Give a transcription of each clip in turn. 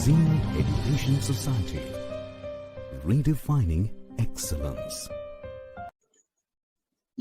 Zeal Education Society, redefining excellence.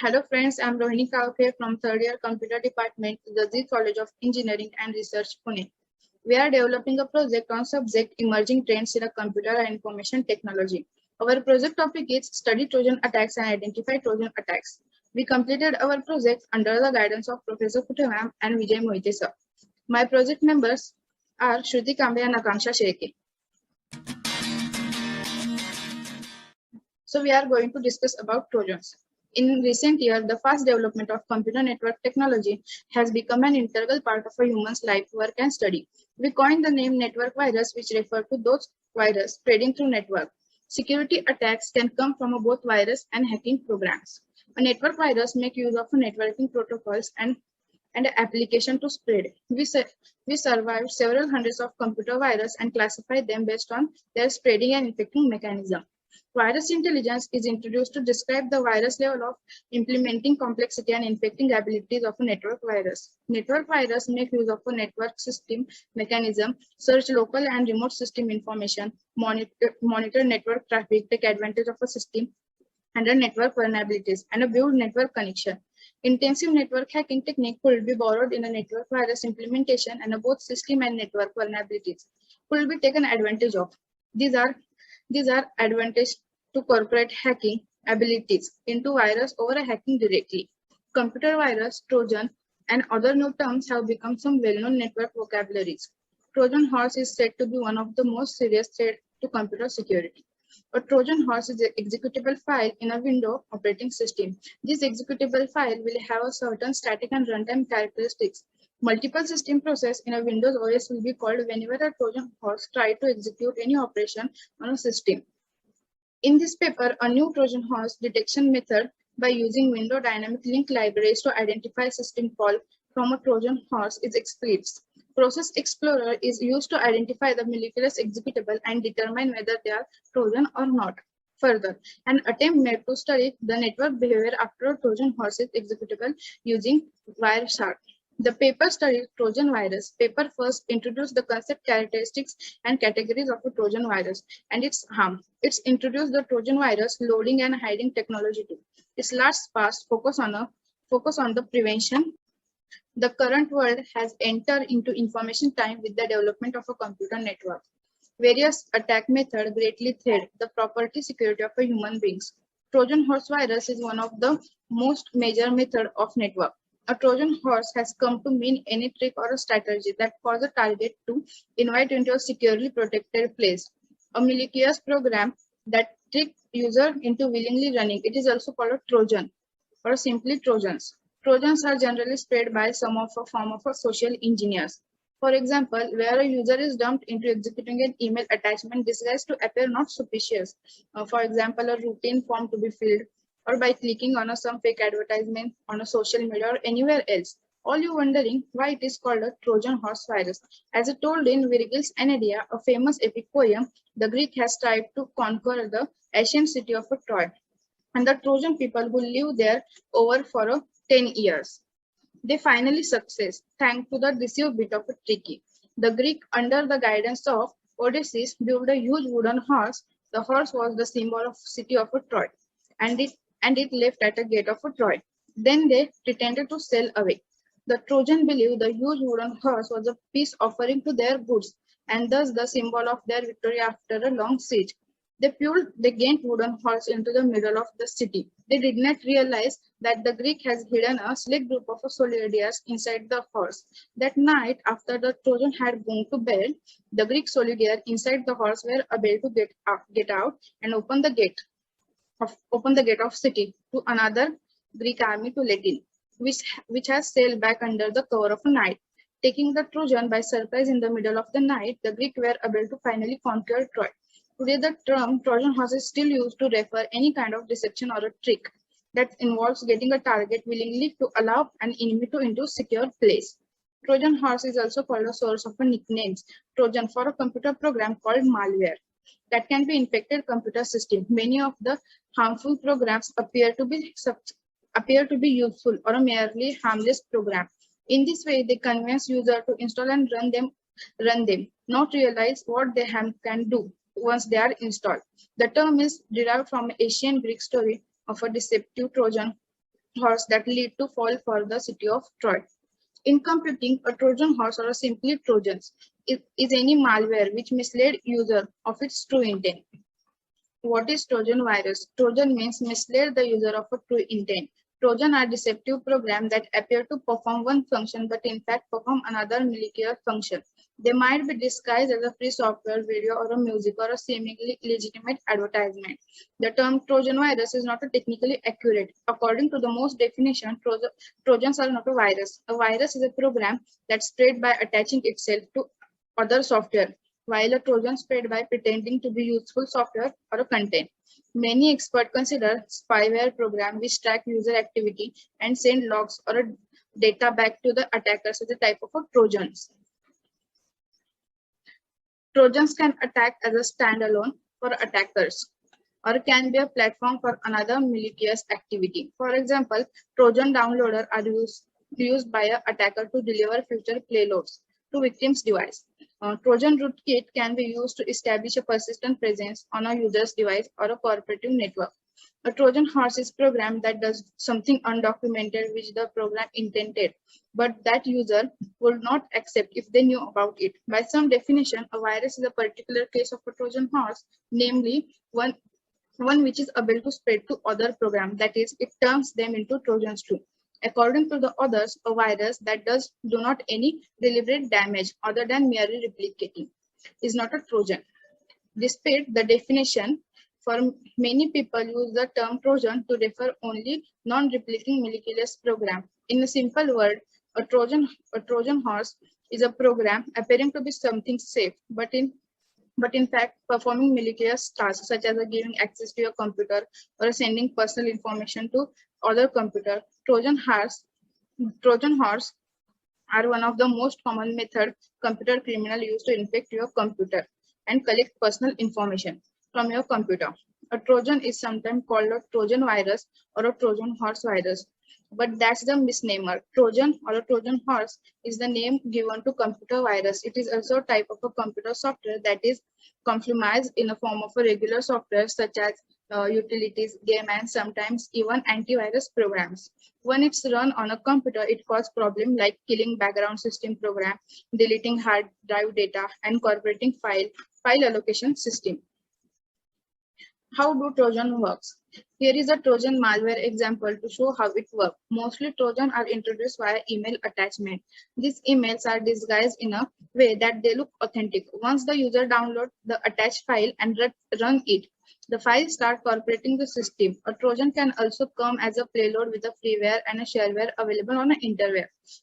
Hello friends, I am Rohini Kavke from 3rd year Computer Department, the Zeal College of Engineering and Research, Pune. We are developing a project on subject emerging trends in computer and information technology. Our project topic is study Trojan attacks and identify Trojan attacks. We completed our project under the guidance of Professor Kute ma'am and Vijay Mohite sir. My project members are Shruti Kambe and Akanksha Sheke. So we are going to discuss about Trojans. In recent years, the fast development of computer network technology has become an integral part of a human's life, work, and study. We coined the name network virus, which refer to those viruses spreading through network. Security attacks can come from both virus and hacking programs. A network virus makes use of networking protocols and application to spread. We survived several hundreds of computer viruses and classify them based on their spreading and infecting mechanism. Virus intelligence is introduced to describe the virus level of implementing complexity and infecting abilities of a network virus. Network virus make use of a network system mechanism, search local and remote system information, monitor network traffic, take advantage of a system under network vulnerabilities, and build network connection. Intensive network hacking technique could be borrowed in a network virus implementation, and both system and network vulnerabilities could be taken advantage of. These are advantages to corporate hacking abilities into virus over hacking directly. Computer virus, Trojan, and other new terms have become some well-known network vocabularies. Trojan horse is said to be one of the most serious threats to computer security. A Trojan horse is an executable file in a Windows operating system. This executable file will have a certain static and runtime characteristics. Multiple system process in a Windows OS will be called whenever a Trojan horse tries to execute any operation on a system. In this paper, a new Trojan horse detection method by using Windows dynamic link libraries to identify system call from a Trojan horse is explained. Process Explorer is used to identify the malicious executable and determine whether they are Trojan or not. Further, an attempt made to study the network behavior after a Trojan horse is executable using Wireshark. The paper studied Trojan virus. Paper first introduced the concept, characteristics, and categories of a Trojan virus and its harm. It's introduced the Trojan virus loading and hiding technology too. Its last part focus on the prevention. The current world has entered into information time with the development of a computer network. Various attack methods greatly threaten the property security of human beings. Trojan horse virus is one of the most major method of network. A Trojan horse has come to mean any trick or a strategy that causes a target to invite into a securely protected place. A malicious program that tricks user into willingly running. It is also called a Trojan or simply Trojans. Trojans are generally spread by some of a form of a social engineers. For example, where a user is dumped into executing an email attachment disguised to appear not suspicious. For example, a routine form to be filled, or by clicking on some fake advertisement on a social media or anywhere else. All you wondering why it is called a Trojan horse virus. As told in Virgil's Aeneid, a famous epic poem, the Greek has tried to conquer the ancient city of Troy, and the Trojan people who live there over for 10 years. They finally success, thanks to the deceived bit of a tricky. The Greek, under the guidance of Odysseus, built a huge wooden horse. The horse was the symbol of city of Troy, and it left at a gate of Troy. Then they pretended to sail away. The Trojan believed the huge wooden horse was a peace offering to their goods, and thus the symbol of their victory after a long siege. They pulled the gained wooden horse into the middle of the city. They did not realize that the Greek has hidden a slick group of soldiers inside the horse. That night, after the Trojan had gone to bed, the Greek soldiers inside the horse were able to get out and open the gate of city to another Greek army to let in, which has sailed back under the cover of night. Taking the Trojan by surprise in the middle of the night, the Greeks were able to finally conquer Troy. Today, the term Trojan horse is still used to refer any kind of deception or a trick that involves getting a target willingly to allow an enemy to into a secure place. Trojan horse is also called a source of nicknames. Trojan for a computer program called malware that can be infected computer system. Many of the harmful programs appear to be useful or a merely harmless program. In this way, they convince user to install and run them run them, not realize what they can do once they are installed. The term is derived from an ancient Greek story of a deceptive Trojan horse that lead to fall for the city of Troy. In computing, a Trojan horse or simply Trojans is any malware which mislead user of its true intent. What is Trojan virus? Trojan means mislead the user of a true intent. Trojan are deceptive programs that appear to perform one function but in fact perform another molecular function. They might be disguised as a free software, video, or a music, or a seemingly legitimate advertisement. The term Trojan virus is not technically accurate. According to the most definition, Trojans are not a virus. A virus is a program that's spread by attaching itself to other software, while a Trojan spread by pretending to be useful software or a content. Many experts consider spyware programs which track user activity and send logs or a data back to the attackers as a type of a Trojans. Trojans can attack as a standalone for attackers or can be a platform for another malicious activity. For example, Trojan downloader are used by an attacker to deliver future payloads to victim's device. Trojan rootkit can be used to establish a persistent presence on a user's device or a cooperative network. A Trojan horse is a program that does something undocumented which the program intended, but that user would not accept if they knew about it. By some definition, a virus is a particular case of a Trojan horse, namely one which is able to spread to other programs, that is, it turns them into Trojans too. According to the authors, a virus that do not any deliberate damage other than merely replicating is not a Trojan. Despite the definition, for many people use the term Trojan to refer only non-replicating malicious program. In a simple word, a Trojan horse is a program appearing to be something safe, but in fact performing malicious tasks such as giving access to your computer or sending personal information to other computer. Trojan horse are one of the most common method computer criminals use to infect your computer and collect personal information from your computer. A Trojan is sometimes called a Trojan virus or a Trojan horse virus, but that's the misnomer. Trojan or a Trojan horse is the name given to computer virus. It is also a type of a computer software that is compromised in a form of a regular software such as utilities, game, and sometimes even antivirus programs. When it's run on a computer, it causes problems like killing background system program, deleting hard drive data, and incorporating file allocation system. How do Trojan works? Here is a Trojan malware example to show how it works. Mostly Trojan are introduced via email attachment. These emails are disguised in a way that they look authentic. Once the user downloads the attached file and run it, the file starts cooperating the system. A Trojan can also come as a payload with a freeware and a shareware available on the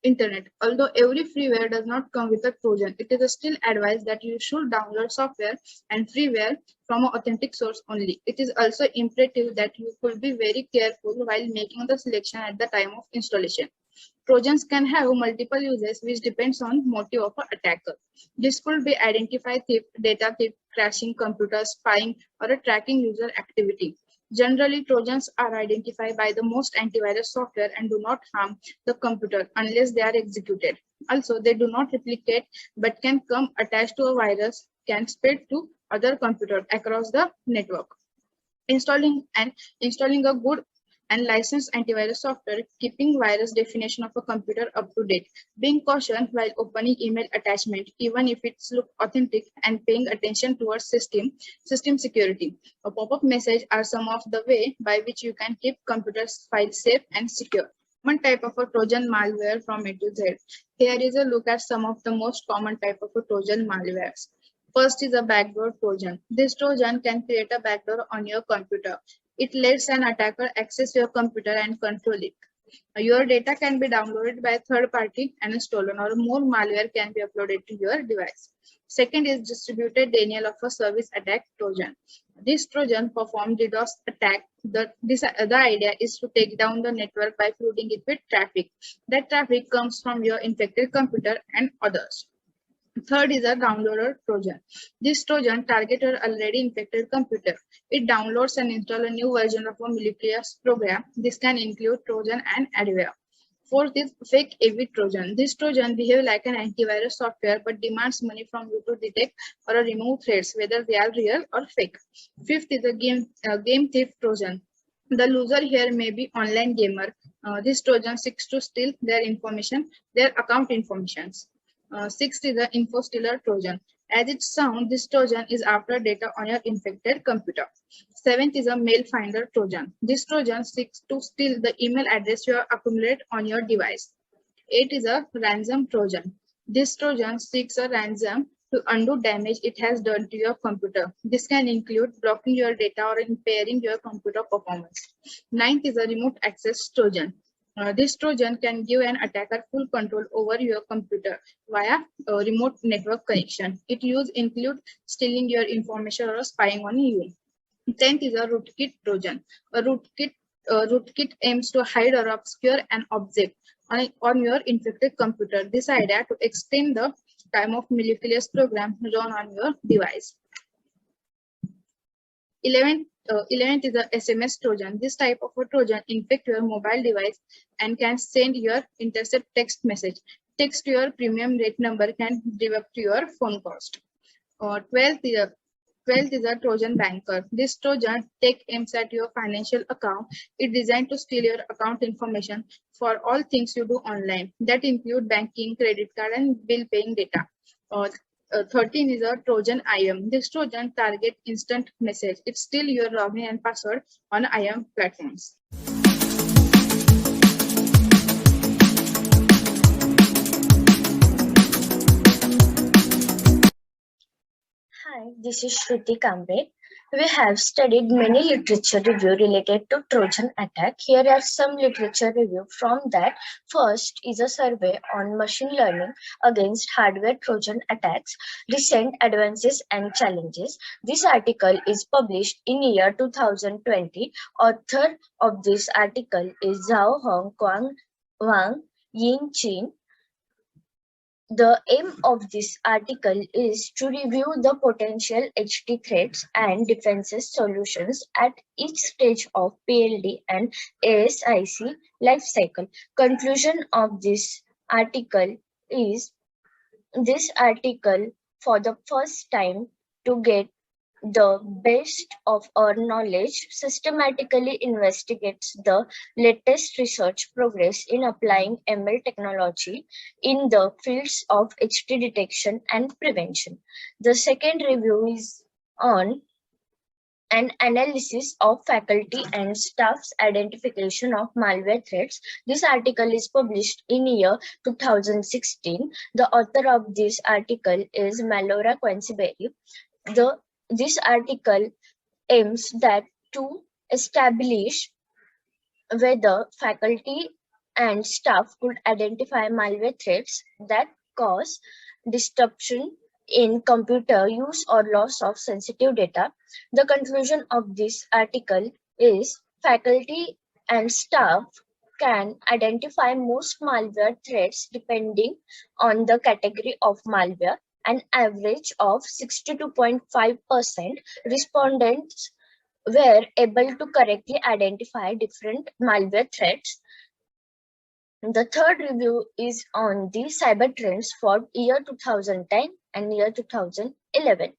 internet. Although every freeware does not come with a Trojan, it is still advised that you should download software and freeware from an authentic source only. It is also imperative that you could be very careful while making the selection at the time of installation. Trojans can have multiple uses which depends on motive of an attacker. This could be identify thief, data thief, crashing computers, spying, or tracking user activity. Generally, Trojans are identified by the most antivirus software and do not harm the computer unless they are executed. Also, they do not replicate but can come attached to a virus, can spread to other computers across the network. Installing a good and licensed antivirus software, keeping virus definition of a computer up to date, being cautious while opening email attachment, even if it's look authentic, and paying attention towards system security. A pop-up message are some of the way by which you can keep computer files safe and secure. One type of a Trojan malware from A to Z. Here is a look at some of the most common type of a Trojan malwares. First is a backdoor Trojan. This Trojan can create a backdoor on your computer. It lets an attacker access your computer and control it. Your data can be downloaded by a third party and stolen, or more malware can be uploaded to your device. Second is distributed denial of a service attack Trojan. This Trojan performs DDoS attack. The idea is to take down the network by flooding it with traffic. That traffic comes from your infected computer and others. Third is a downloader Trojan. This Trojan targets your already infected computer. It downloads and installs a new version of a malicious program. This can include Trojan and adware. Fourth is fake AV Trojan. This Trojan behaves like an antivirus software but demands money from you to detect or remove threats, whether they are real or fake. Fifth is a game thief Trojan. The loser here may be online gamer. This Trojan seeks to steal their information, their account informations. Sixth is the info stealer Trojan. As it sounds, this Trojan is after data on your infected computer. Seventh is a mail finder Trojan. This Trojan seeks to steal the email address you have accumulated on your device. Eight is a ransom Trojan. This Trojan seeks a ransom to undo damage it has done to your computer. This can include blocking your data or impairing your computer performance. Ninth is a remote access Trojan. This Trojan can give an attacker full control over your computer via a remote network connection. Its use include stealing your information or spying on you. 10th is a rootkit Trojan. A rootkit aims to hide or obscure an object on your infected computer. This idea to extend the time of malicious program run on your device. 11th is the SMS Trojan. This type of a Trojan infects your mobile device and can send your intercept text message. Text to your premium rate number can deduct your phone cost. 12th is a Trojan banker. This Trojan aims at your financial account. It's designed to steal your account information for all things you do online. That include banking, credit card, and bill paying data. 13 is a Trojan IM. This Trojan target instant message. It steals your login and password on IM platforms. Hi, this is Shruti Kamble. We have studied many literature review related to Trojan attack. Here are some literature review from that. First is a survey on machine learning against hardware Trojan attacks, recent advances and challenges. This article is published in year 2020. Author of this article is Zhao Hong, Quang Wang, Ying Qin. The aim of this article is to review the potential HT threats and defenses solutions at each stage of PLD and ASIC lifecycle. Conclusion of this article is this article for the first time to get the best of our knowledge systematically investigates the latest research progress in applying ML technology in the fields of HT detection and prevention. The second review is on an analysis of faculty and staff's identification of malware threats. This article is published in year 2016. The author of this article is Malora Quenciberry. This article aims that to establish whether faculty and staff could identify malware threats that cause disruption in computer use or loss of sensitive data. The conclusion of this article is faculty and staff can identify most malware threats depending on the category of malware. An average of 62.5% respondents were able to correctly identify different malware threats. The third review is on the cyber trends for year 2010 and year 2011.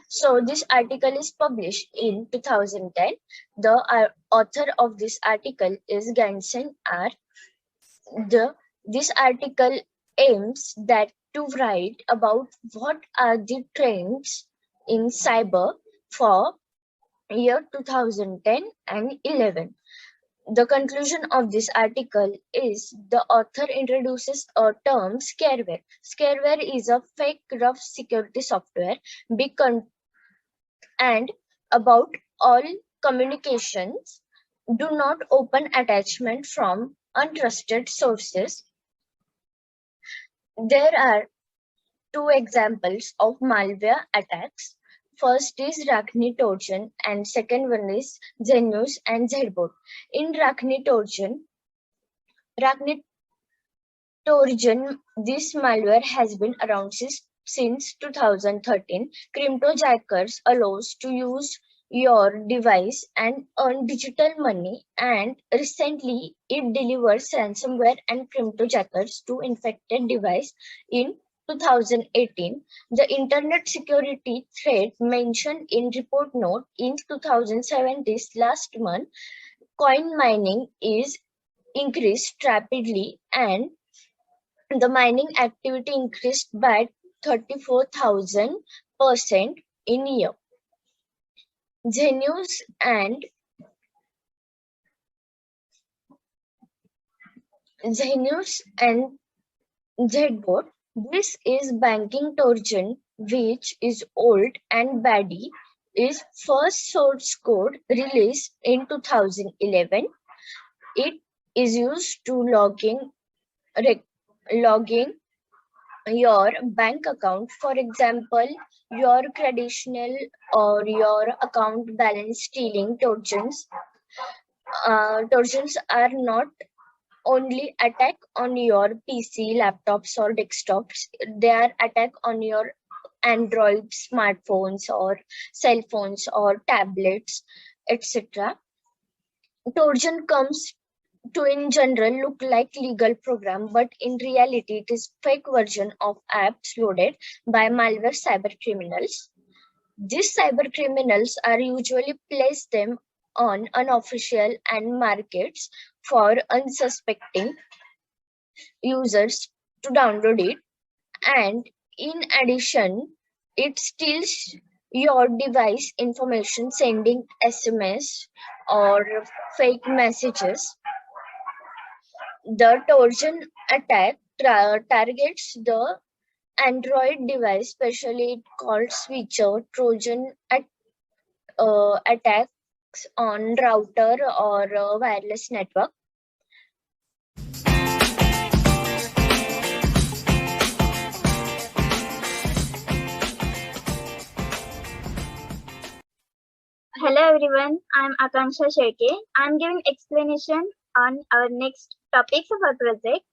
So this article is published in 2010. The author of this article is Gansen R. This article aims that to write about what are the trends in cyber for year 2010 and 11. The conclusion of this article is the author introduces a term scareware. Scareware is a fake rough security software and about all communications. Do not open attachment from untrusted sources. There are two examples of malware attacks. First is Rakhni Trojan and second one is Genius and Zbot. In Rakhni Trojan, this malware has been around since 2013. Cryptojackers allows to use your device and earn digital money, and recently it delivers ransomware and cryptojackers to infected device in 2018. The internet security threat mentioned in report note in 2017 last month, coin mining is increased rapidly and the mining activity increased by 34,000% in a year. Genius and Zbot. This is banking Trojan, which is old and baddie, is first source code released in 2011. It is used to logging your bank account. For example, your traditional or your account balance stealing Trojans. Trojans are not only attack on your PC, laptops or desktops. They are attack on your Android smartphones or cell phones or tablets, etc. Trojan comes to in general look like legal program, but in reality it is fake version of apps loaded by malware cyber criminals. These cyber criminals are usually place them on unofficial and markets for unsuspecting users to download it, and in addition it steals your device information, sending SMS or fake messages. The Trojan attack targets the Android device, especially called switcher. Trojan attacks on router or wireless network. Hello everyone, I am Akanksha Shetty. I am giving explanation on our next topics of our project.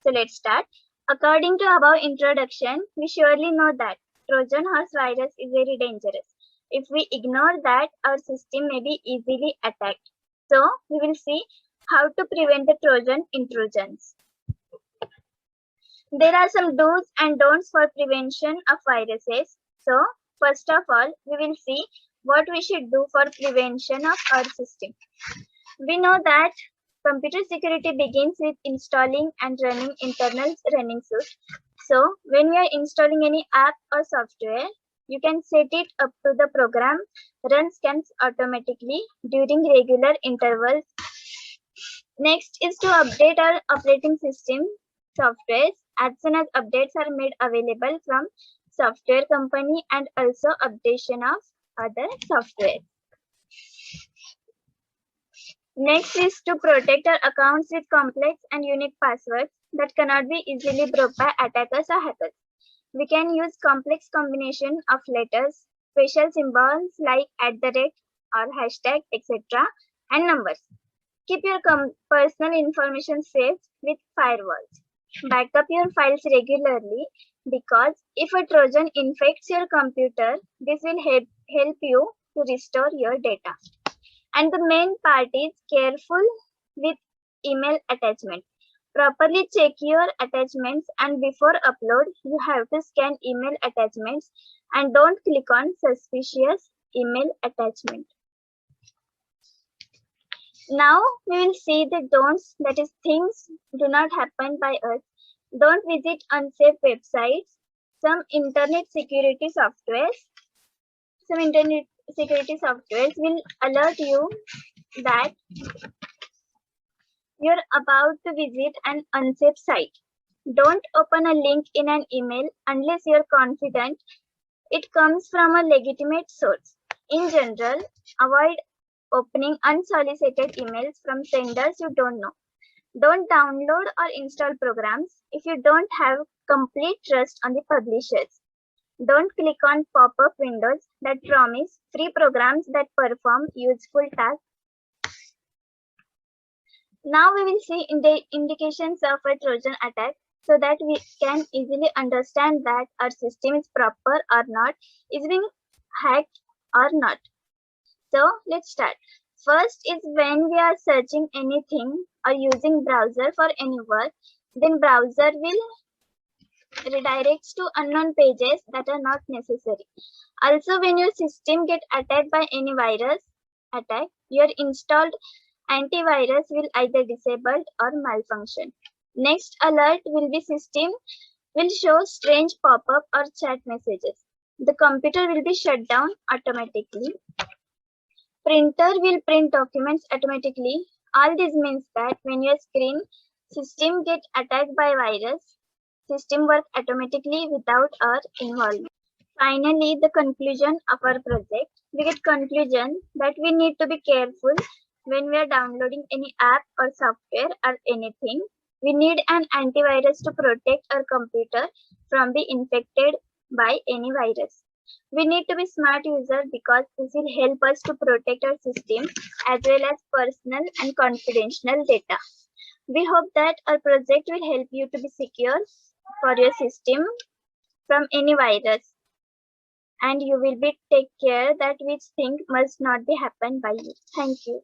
So let's start. According to above introduction, we surely know that Trojan horse virus is very dangerous. If we ignore that, our system may be easily attacked. So we will see how to prevent the Trojan intrusions. There are some do's and don'ts for prevention of viruses. So first of all, we will see what we should do for prevention of our system. We know that computer security begins with installing and running internal running suite. So when we are installing any app or software, you can set it up to the program run scans automatically during regular intervals. Next is to update our operating system softwares as soon as updates are made available from software company, and also updation of other software. Next is to protect our accounts with complex and unique passwords that cannot be easily broke by attackers or hackers. We can use complex combination of letters, special symbols like @ or hashtag, etc. and numbers. Keep your personal information safe with firewalls. Back up your files regularly, because if a Trojan infects your computer, this will help you to restore your data. And the main part is careful with email attachment. Properly check your attachments, and before upload, you have to scan email attachments and don't click on suspicious email attachment. Now we will see the don'ts, that is things do not happen by us. Don't visit unsafe websites. Some internet security softwares will alert you that you're about to visit an unsafe site. Don't open a link in an email unless you're confident it comes from a legitimate source. In general, avoid opening unsolicited emails from senders you don't know. Don't download or install programs if you don't have complete trust on the publishers. Don't click on pop-up windows that promise free programs that perform useful tasks. Now we will see the indications of a Trojan attack so that we can easily understand that our system is proper or not. Is being hacked or not. So let's start. First is when we are searching anything or using browser for any work, then browser will redirects to unknown pages that are not necessary. Also, when your system get attacked by any virus attack, your installed antivirus will either disabled or malfunction. Next alert will be system will show strange pop-up or chat messages. The computer will be shut down automatically. Printer will print documents automatically. All this means that when your screen system get attacked by virus, system work automatically without our involvement. Finally, the conclusion of our project. We get conclusion that we need to be careful when we are downloading any app or software or anything. We need an antivirus to protect our computer from being infected by any virus. We need to be smart user because this will help us to protect our system as well as personal and confidential data. We hope that our project will help you to be secure for your system from any virus, and you will be take care that which thing must not be happen by you. Thank you.